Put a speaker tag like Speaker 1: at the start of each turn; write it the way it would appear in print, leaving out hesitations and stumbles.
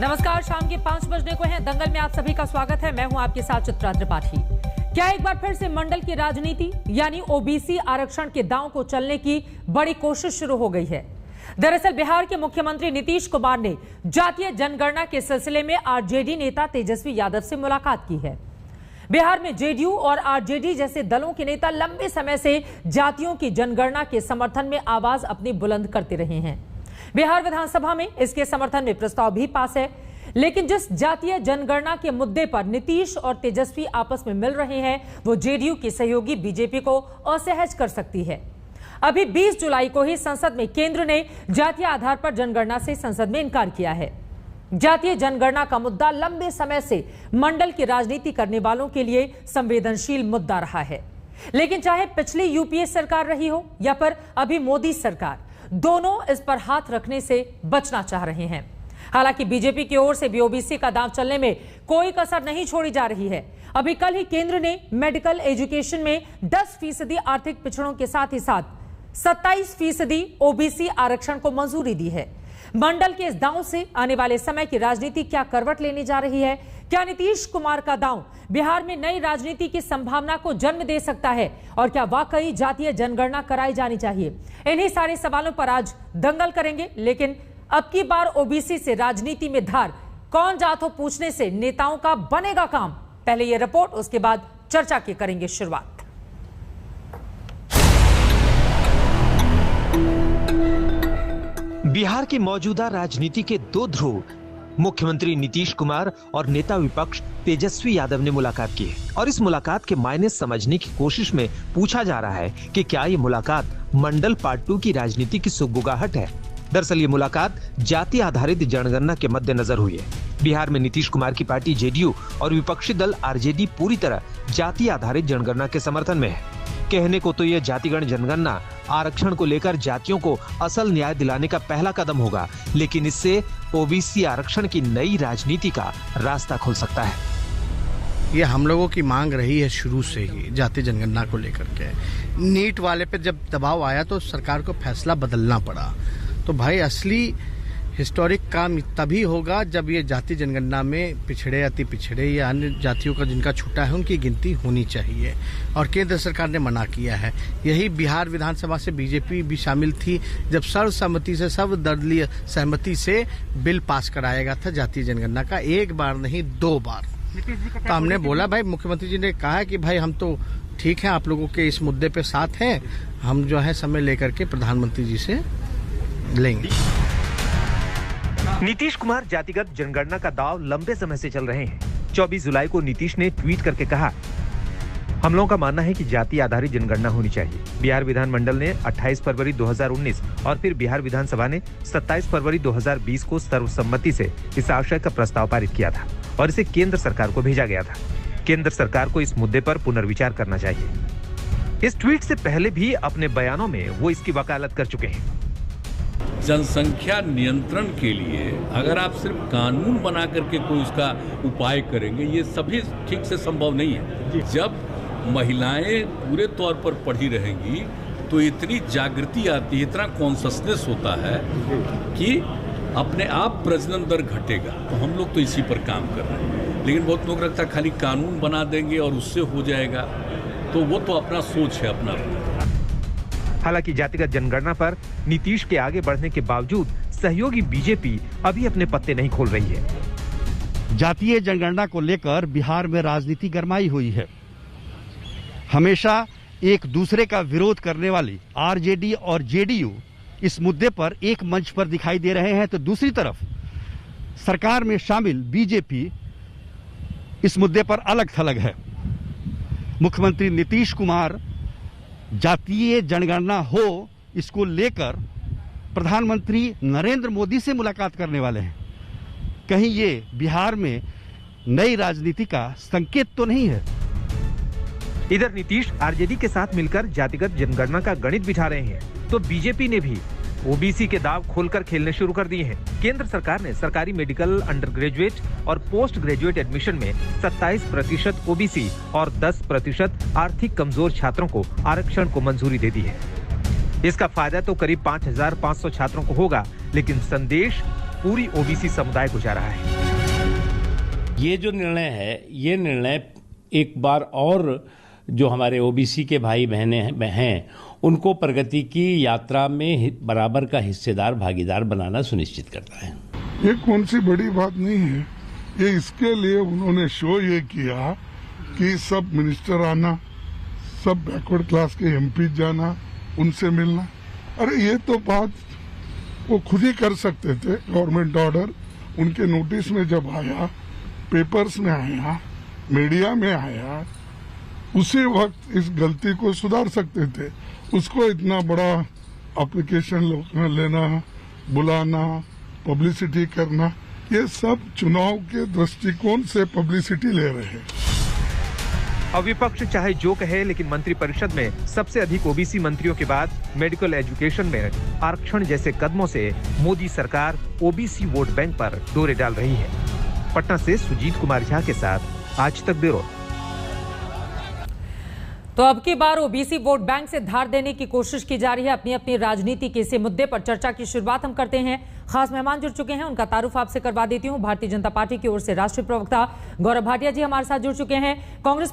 Speaker 1: नमस्कार, शाम के 5 बजने को हैं। दंगल में आप सभी का स्वागत है। मैं हूं आपके साथ चित्रा त्रिपाठी। क्या एक बार फिर से मंडल की राजनीति यानी ओबीसी आरक्षण के दांव को चलने की बड़ी कोशिश शुरू हो गई है? दरअसल बिहार के मुख्यमंत्री नीतीश कुमार ने जातीय जनगणना के सिलसिले में आरजेडी नेता तेजस्वी यादव से मुलाकात की है। बिहार में जेडीयू और आरजेडी जैसे दलों के नेता लंबे समय से जातियों की जनगणना के समर्थन में आवाज अपनी बुलंद करते रहे हैं। बिहार विधानसभा में इसके समर्थन में प्रस्ताव भी पास है, लेकिन जिस जातीय जनगणना के मुद्दे पर नीतीश और तेजस्वी आपस में मिल रहे हैं, वो जेडीयू की सहयोगी बीजेपी को असहज कर सकती है। अभी 20 जुलाई को ही संसद में केंद्र ने जातीय आधार पर जनगणना से संसद में इनकार किया है। जातीय जनगणना का मुद्दा लंबे समय से मंडल की राजनीति करने वालों के लिए संवेदनशील मुद्दा रहा है। लेकिन चाहे पिछली यूपीए सरकार रही हो या फिर अभी मोदी सरकार, दोनों इस पर हाथ रखने से बचना चाह रहे हैं। हालांकि बीजेपी की ओर से भी ओबीसी का दांव चलने में कोई कसर नहीं छोड़ी जा रही है। अभी कल ही केंद्र ने मेडिकल एजुकेशन में 10% आर्थिक पिछड़ों के साथ ही साथ 27% ओबीसी आरक्षण को मंजूरी दी है। मंडल के इस दांव से आने वाले समय की राजनीति क्या करवट लेने जा रही है? क्या नीतीश कुमार का दांव बिहार में नई राजनीति की संभावना को जन्म दे सकता है? और क्या वाकई जातीय जनगणना कराई जानी चाहिए? इन्हीं सारे सवालों पर आज दंगल करेंगे। लेकिन अब की बार ओबीसी से राजनीति में धार कौन जात हो पूछने से नेताओं का बनेगा काम। पहले यह रिपोर्ट, उसके बाद चर्चा की करेंगे शुरुआत।
Speaker 2: बिहार की मौजूदा राजनीति के दो ध्रुव, मुख्यमंत्री नीतीश कुमार और नेता विपक्ष तेजस्वी यादव ने मुलाकात की है। और इस मुलाकात के मायने समझने की कोशिश में पूछा जा रहा है कि क्या ये मुलाकात मंडल पार्ट 2 की राजनीति की सुगबुगाहट है। दरअसल ये मुलाकात जाति आधारित जनगणना के मद्देनजर हुई है। बिहार में नीतीश कुमार की पार्टी जेडीयू और विपक्षी दल आरजेडी पूरी तरह जाति आधारित जनगणना के समर्थन में है। कहने को तो यह जातिगण जनगणना आरक्षण को लेकर जातियों को असल न्याय दिलाने का पहला कदम होगा, लेकिन इससे ओबीसी आरक्षण की नई राजनीति का रास्ता खुल सकता है।
Speaker 3: ये हम लोगों की मांग रही है शुरू से ही जाति जनगणना को लेकर के। नीट वाले पे जब दबाव आया तो सरकार को फैसला बदलना पड़ा। तो भाई असली हिस्टोरिक काम तभी होगा जब ये जाति जनगणना में पिछड़े, अति पिछड़े या अन्य जातियों का जिनका छूटा है उनकी गिनती होनी चाहिए। और केंद्र सरकार ने मना किया है। यही बिहार विधानसभा से बीजेपी भी शामिल थी जब सर्वसम्मति से, सर्वदलीय सहमति से बिल पास कराया था जातीय जनगणना का, एक बार नहीं 2 बार। तो हमने बोला भाई, मुख्यमंत्री जी ने कहा कि भाई हम तो ठीक है, आप लोगों के इस मुद्दे पे साथ हैं, हम जो है समय लेकर के प्रधानमंत्री जी से लेंगे।
Speaker 2: नीतीश कुमार जातिगत जनगणना का दाव लंबे समय से चल रहे हैं। 24 जुलाई को नीतीश ने ट्वीट करके कहा, हम लोगों का मानना है कि जाति आधारित जनगणना होनी चाहिए। बिहार विधानमंडल ने 28 फरवरी 2019 और फिर बिहार विधानसभा ने 27 फरवरी 2020 को सर्वसम्मति से इस आशय का प्रस्ताव पारित किया था और इसे केंद्र सरकार को भेजा गया था। केंद्र सरकार को इस मुद्दे पर पुनर्विचार करना चाहिए। इस ट्वीट से पहले भी अपने बयानों में वो इसकी वकालत कर चुके हैं।
Speaker 4: जनसंख्या नियंत्रण के लिए अगर आप सिर्फ कानून बना करके कोई उसका उपाय करेंगे, ये सभी ठीक से संभव नहीं है। जब महिलाएं पूरे तौर पर पढ़ी रहेंगी तो इतनी जागृति आती है, इतना कॉन्शसनेस होता है कि अपने आप प्रजनन दर घटेगा। तो हम लोग तो इसी पर काम कर रहे हैं। लेकिन बहुत लोग रखता खाली कानून बना देंगे और उससे हो जाएगा, तो वो तो अपना सोच है अपना।
Speaker 2: हालांकि जातिगत जनगणना पर नीतीश के आगे बढ़ने के बावजूद सहयोगी बीजेपी अभी अपने पत्ते नहीं खोल रही है।
Speaker 5: जातीय जनगणना को लेकर बिहार में राजनीति गरमाई हुई है। हमेशा एक दूसरे का विरोध करने वाली आरजेडी और जेडीयू इस मुद्दे पर एक मंच पर दिखाई दे रहे हैं, तो दूसरी तरफ सरकार में शामिल बीजेपी इस मुद्दे पर अलग थलग है। मुख्यमंत्री नीतीश कुमार जातीय जनगणना हो इसको लेकर प्रधानमंत्री नरेंद्र मोदी से मुलाकात करने वाले हैं। कहीं ये बिहार में नई राजनीति का संकेत तो नहीं है?
Speaker 2: इधर नीतीश आरजेडी के साथ मिलकर जातिगत जनगणना का गणित बिठा रहे हैं, तो बीजेपी ने भी ओबीसी के दाव खोलकर खेलने शुरू कर दिए हैं। केंद्र सरकार ने सरकारी मेडिकल अंडर ग्रेजुएट और पोस्ट ग्रेजुएट एडमिशन में 27% ओबीसी और 10% आर्थिक कमजोर छात्रों को आरक्षण को मंजूरी दे दी है। इसका फायदा तो करीब 5,500 छात्रों को होगा, लेकिन संदेश पूरी ओबीसी समुदाय को जा रहा है।
Speaker 6: ये जो निर्णय है, ये निर्णय एक बार और जो हमारे ओबीसी के भाई बहने हैं उनको प्रगति की यात्रा में बराबर का हिस्सेदार भागीदार बनाना सुनिश्चित करता है।
Speaker 7: ये कौन सी बड़ी बात नहीं है, ये इसके लिए उन्होंने शो ये किया कि सब मिनिस्टर आना, सब बैकवर्ड क्लास के एमपी जाना, उनसे मिलना। अरे ये तो बात वो खुद ही कर सकते थे। गवर्नमेंट ऑर्डर उनके नोटिस में जब आया, पेपर्स में आया, मीडिया में आया, उसी वक्त इस गलती को सुधार सकते थे। उसको इतना बड़ा एप्लीकेशन लेना, बुलाना, पब्लिसिटी करना, ये सब चुनाव के दृष्टिकोण से पब्लिसिटी ले रहे हैं।
Speaker 2: अब विपक्ष चाहे जो कहे, लेकिन मंत्रिपरिषद में सबसे अधिक ओबीसी मंत्रियों के बाद मेडिकल एजुकेशन में आरक्षण जैसे कदमों से मोदी सरकार ओबीसी वोट बैंक पर डोरे डाल रही है। पटना से सुजीत कुमार झा के साथ आज तक ब्यूरो।
Speaker 1: तो अब की बार ओबीसी वोट बैंक से धार देने की कोशिश की जा रही है। अपनी अपनी राजनीति के इसी मुद्दे पर चर्चा की शुरुआत हम करते हैं। खास मेहमान जुड़ चुके हैं, उनका तारुफ आपसे करवा देती हूं। भारतीय जनता पार्टी की ओर से राष्ट्रीय प्रवक्ता गौरव भाटिया जी हमारे साथ जुड़ चुके हैं। कांग्रेस